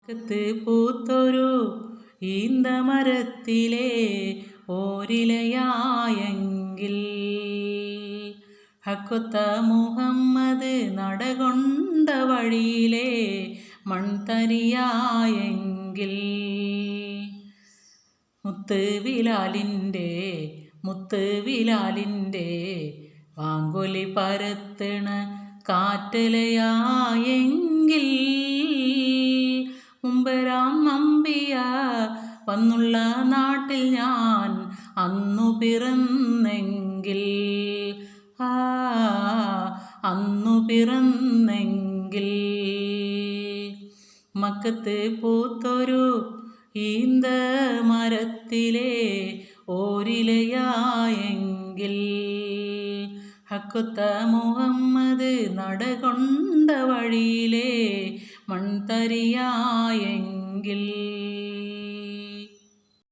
മക്കത്ത് പൂത്തൊരു ഈന്തമരത്തിലെ ഓരിലയായെങ്കിൽ ഹക്കൊത്ത മുഹമ്മദ് നടകൊണ്ട വഴിയിലെ മൺതരിയായെങ്കിൽ മുത്ത് വിലാലിൻ്റെ വാങ്കൊലി പരത്തണ കാറ്റലയായെങ്കിൽ മുമ്പരാം അമ്പിയ വന്നുള്ള നാട്ടിൽ ഞാൻ അന്നു പിറന്നെങ്കിൽ അന്നു പിറന്നെങ്കിൽ മക്കത്ത് പൂത്തൊരു ഈന്ത മരത്തിലെ ഓരിലയായെങ്കിൽ ഹക്കൊത്ത മുഹമ്മദ് നടകൊണ്ട വഴിയിലെ മൺതരിയായെങ്കിൽ